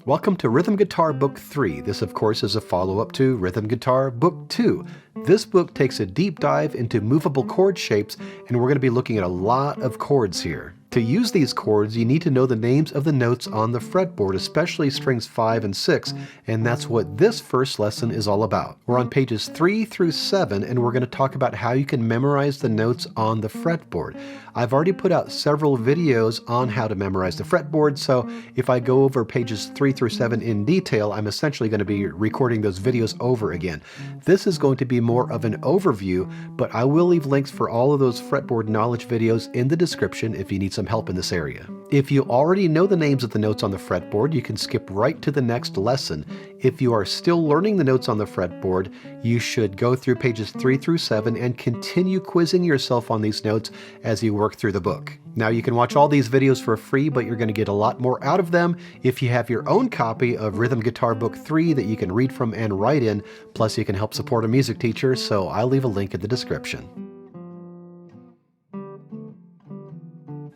Welcome to Rhythm Guitar Book 3. This, of course, is a follow-up to Rhythm Guitar Book 2. This book takes a deep dive into movable chord shapes, and we're going to be looking at a lot of chords here. To use these chords, you need to know the names of the notes on the fretboard, especially strings 5 and 6, and that's what this first lesson is all about. We're on pages 3 through 7, and we're going to talk about how you can memorize the notes on the fretboard. I've already put out several videos on how to memorize the fretboard, so if I go over pages 3 through 7 in detail, I'm essentially going to be recording those videos over again. This is going to be more of an overview, but I will leave links for all of those fretboard knowledge videos in the description if you need some help in this area. If you already know the names of the notes on the fretboard, you can skip right to the next lesson. If you are still learning the notes on the fretboard, you should go through pages 3 through 7 and continue quizzing yourself on these notes as you work through the book. Now, you can watch all these videos for free, but you're going to get a lot more out of them if you have your own copy of Rhythm Guitar Book 3 that you can read from and write in. Plus, you can help support a music teacher, so I'll leave a link in the description.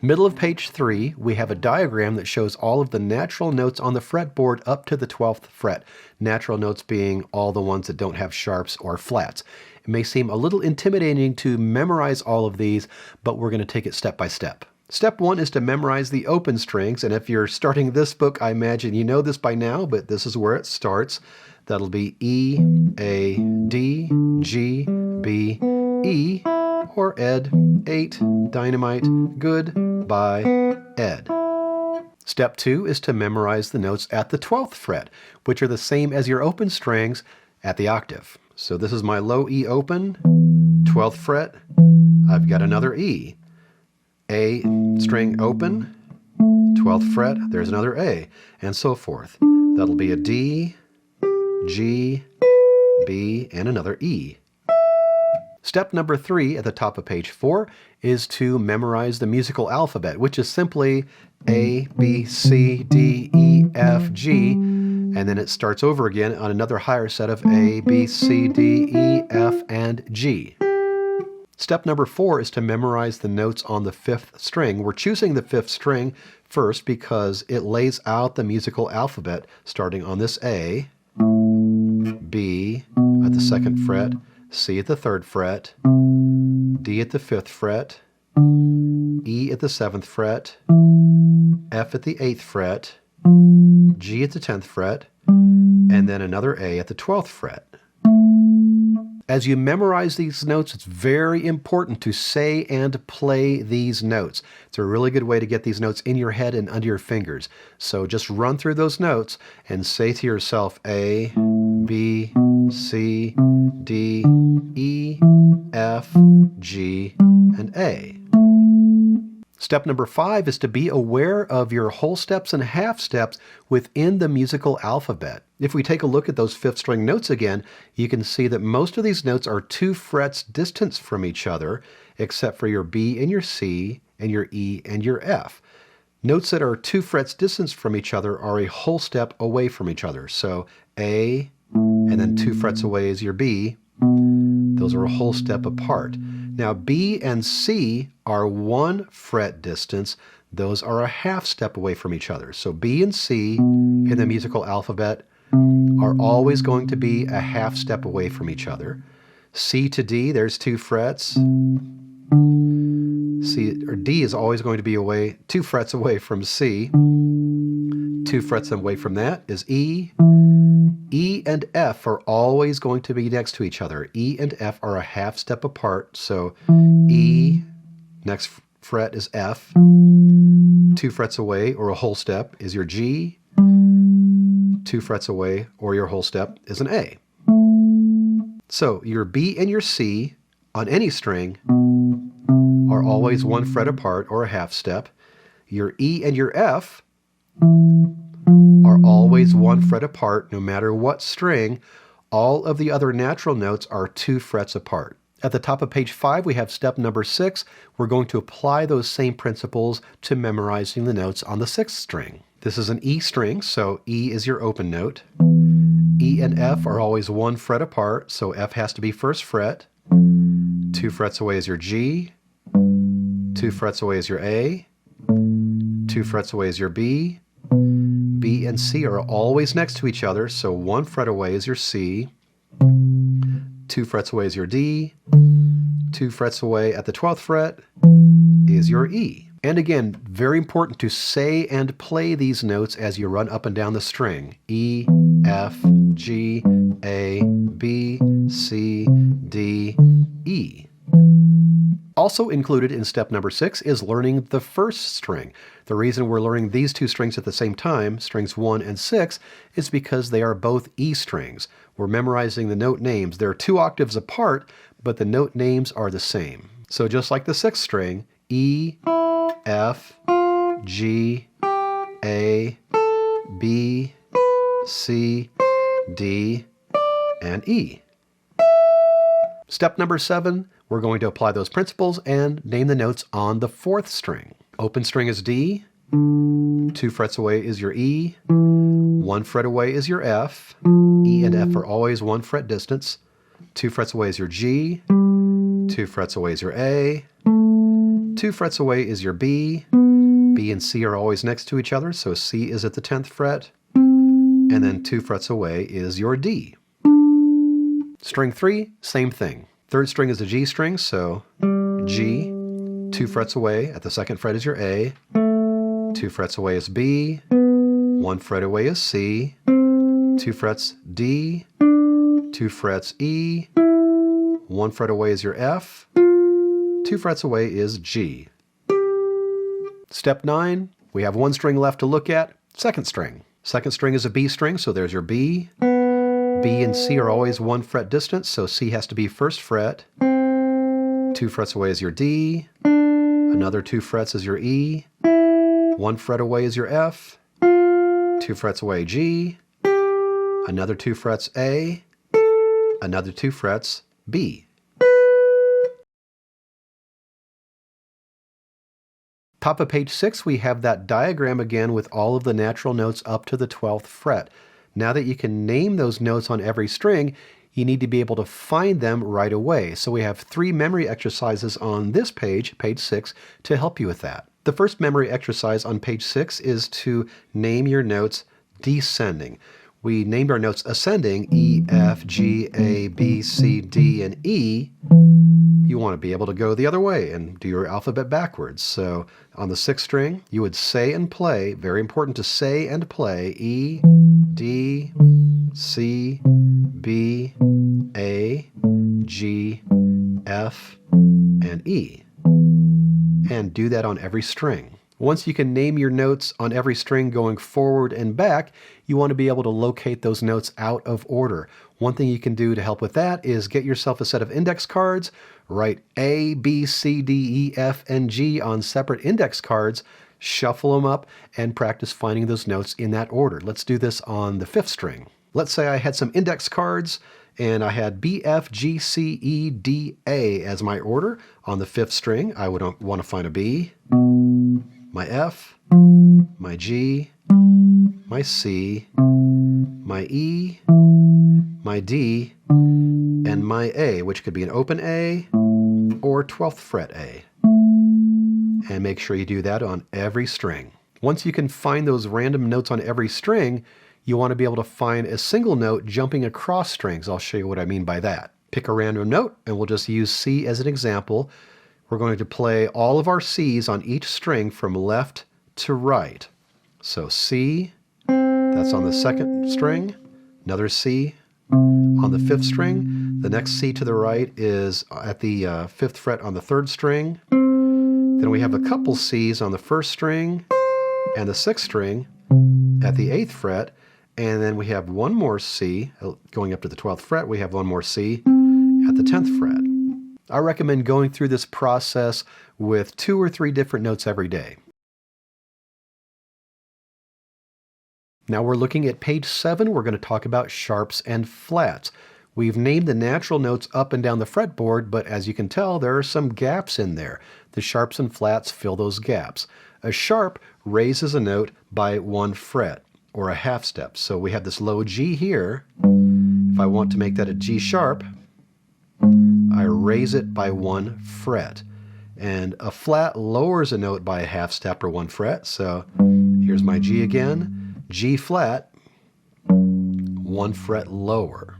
Middle of page 3, we have a diagram that shows all of the natural notes on the fretboard up to the 12th fret. Natural notes being all the ones that don't have sharps or flats. It may seem a little intimidating to memorize all of these, but we're going to take it step by step. Step 1 is to memorize the open strings, and if you're starting this book, I imagine you know this by now, but this is where it starts. That'll be E, A, D, G, B, E, or Ed, 8, dynamite, good, bye, Ed. Step 2 is to memorize the notes at the 12th fret, which are the same as your open strings at the octave. So this is my low E open, 12th fret, I've got another E. A string open, 12th fret, there's another A, and so forth. That'll be a D, G, B, and another E. Step number 3 at the top of page 4 is to memorize the musical alphabet, which is simply A, B, C, D, E, F, G, and then it starts over again on another higher set of A, B, C, D, E, F, and G. Step number 4 is to memorize the notes on the 5th string. We're choosing the 5th string first because it lays out the musical alphabet starting on this A, B at the 2nd fret, C at the 3rd fret, D at the 5th fret, E at the 7th fret, F at the 8th fret, G at the 10th fret, and then another A at the 12th fret. As you memorize these notes, it's very important to say and play these notes. It's a really good way to get these notes in your head and under your fingers. So just run through those notes and say to yourself A, B, C, D, E, F, G, and A. Step number 5 is to be aware of your whole steps and half steps within the musical alphabet. If we take a look at those 5th string notes again, you can see that most of these notes are 2 frets distance from each other, except for your B and your C and your E and your F. Notes that are 2 frets distance from each other are a whole step away from each other. So A, and then 2 frets away is your B. Those are a whole step apart. Now B and C are 1 fret distance. Those are a half step away from each other. So B and C in the musical alphabet are always going to be a half step away from each other. C to D, there's 2 frets. C or D is always going to be 2 frets away from C. 2 frets away from that is E. E and F are always going to be next to each other. E and F are a half step apart, so E, next fret is F. 2 frets away, or a whole step, is your G. 2 frets away, or your whole step, is an A. So your B and your C on any string are always 1 fret apart, or a half step. Your E and your F are always 1 fret apart no matter what string. All of the other natural notes are 2 frets apart. At the top of page 5, we have step number 6. We're going to apply those same principles to memorizing the notes on the 6th string. This is an E string, so E is your open note. E and F are always 1 fret apart, so F has to be 1st fret. 2 frets away is your G. 2 frets away is your A. 2 frets away is your B. B B and C are always next to each other, so 1 fret away is your C, 2 frets away is your D, 2 frets away at the 12th fret is your E. And again, very important to say and play these notes as you run up and down the string. E, F, G, A, B, C, D, E. Also included in step number 6 is learning the first string. The reason we're learning these two strings at the same time, strings 1 and 6, is because they are both E strings. We're memorizing the note names. They're 2 octaves apart, but the note names are the same. So just like the 6th string, E, F, G, A, B, C, D, and E. Step number 7, we're going to apply those principles and name the notes on the 4th string. Open string is D, 2 frets away is your E, 1 fret away is your F, E and F are always 1 fret distance, 2 frets away is your G, 2 frets away is your A, 2 frets away is your B, B and C are always next to each other, so C is at the 10th fret, and then 2 frets away is your D. String 3, same thing. 3rd string is a G string, so G, 2 frets away at the 2nd fret is your A, 2 frets away is B, 1 fret away is C, 2 frets D, 2 frets E, 1 fret away is your F, 2 frets away is G. Step 9, we have 1 string left to look at, 2nd string. 2nd string is a B string, so there's your B. B and C are always 1 fret distance, so C has to be 1st fret. 2 frets away is your D. Another 2 frets is your E. 1 fret away is your F. 2 frets away G. Another 2 frets A. Another 2 frets B. Top of page 6, we have that diagram again with all of the natural notes up to the 12th fret. Now that you can name those notes on every string, you need to be able to find them right away. So we have 3 memory exercises on this page, page 6, to help you with that. The first memory exercise on page 6 is to name your notes descending. We named our notes ascending, E, F, G, A, B, C, D, and E. You want to be able to go the other way and do your alphabet backwards. So on the 6th string, you would say and play, very important to say and play, E, D, C, B, A, G, F, and E. And do that on every string. Once you can name your notes on every string going forward and back, you want to be able to locate those notes out of order. One thing you can do to help with that is get yourself a set of index cards, write A, B, C, D, E, F, and G on separate index cards, shuffle them up, and practice finding those notes in that order. Let's do this on the 5th string. Let's say I had some index cards and I had B, F, G, C, E, D, A as my order. On the 5th string, I would want to find a B, my F, my G, my C, my E, my D, and my A, which could be an open A or 12th fret A. And make sure you do that on every string. Once you can find those random notes on every string, you want to be able to find a single note jumping across strings. I'll show you what I mean by that. Pick a random note, and we'll just use C as an example. We're going to play all of our C's on each string from left to right. So C, that's on the 2nd string, another C on the 5th string. The next C to the right is at the 5th fret on the 3rd string. Then we have a couple C's on the 1st string and the 6th string at the 8th fret. And then we have one more C going up to the 12th fret. We have one more C at the 10th fret. I recommend going through this process with 2 or 3 different notes every day. Now we're looking at page 7. We're going to talk about sharps and flats. We've named the natural notes up and down the fretboard, but as you can tell, there are some gaps in there. The sharps and flats fill those gaps. A sharp raises a note by 1 fret, or a half step. So we have this low G here. If I want to make that a G sharp, I raise it by 1 fret. And a flat lowers a note by a half step or 1 fret. So here's my G again. G flat, 1 fret lower.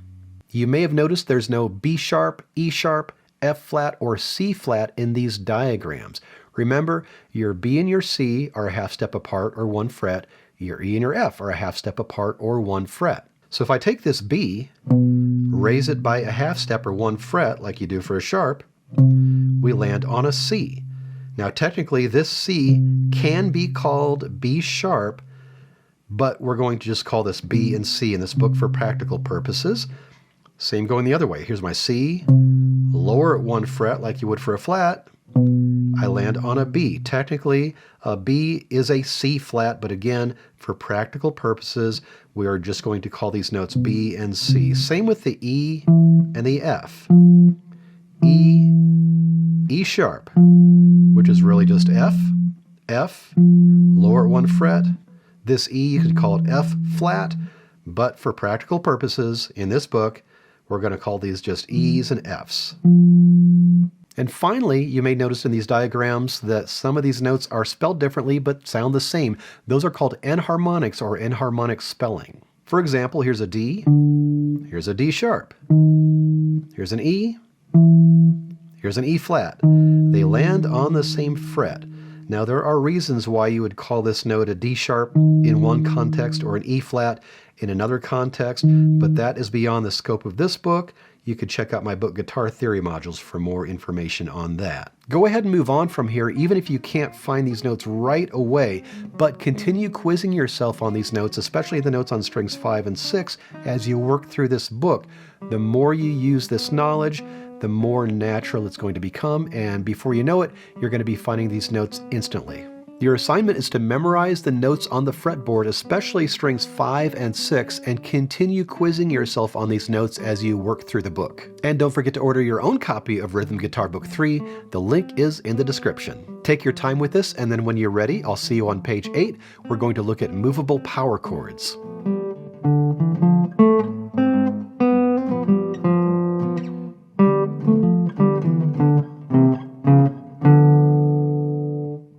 You may have noticed there's no B sharp, E sharp, F flat, or C flat in these diagrams. Remember, your B and your C are a half step apart or 1 fret. Your E and your F are a half step apart or 1 fret. So if I take this B, raise it by a half step or 1 fret like you do for a sharp, we land on a C. Now technically this C can be called B sharp, but we're going to just call this B and C in this book for practical purposes. Same going the other way. Here's my C, lower at 1 fret like you would for a flat, I land on a B. Technically, a B is a C flat, but again, for practical purposes, we are just going to call these notes B and C. Same with the E and the F. E, E sharp, which is really just F, F, lower at 1 fret. This E, you could call it F flat, but for practical purposes, in this book, we're going to call these just E's and F's. And finally, you may notice in these diagrams that some of these notes are spelled differently but sound the same. Those are called enharmonics or enharmonic spelling. For example, here's a D, here's a D sharp, here's an E, here's an E flat. They land on the same fret. Now there are reasons why you would call this note a D sharp in one context or an E flat in another context, but that is beyond the scope of this book. You could check out my book Guitar Theory Modules for more information on that. Go ahead and move on from here even if you can't find these notes right away, but continue quizzing yourself on these notes, especially the notes on strings 5 and 6 as you work through this book. The more you use this knowledge, the more natural it's going to become, and before you know it, you're going to be finding these notes instantly. Your assignment is to memorize the notes on the fretboard, especially strings 5 and 6, and continue quizzing yourself on these notes as you work through the book. And don't forget to order your own copy of Rhythm Guitar Book 3. The link is in the description. Take your time with this, and then when you're ready, I'll see you on page 8. We're going to look at movable power chords.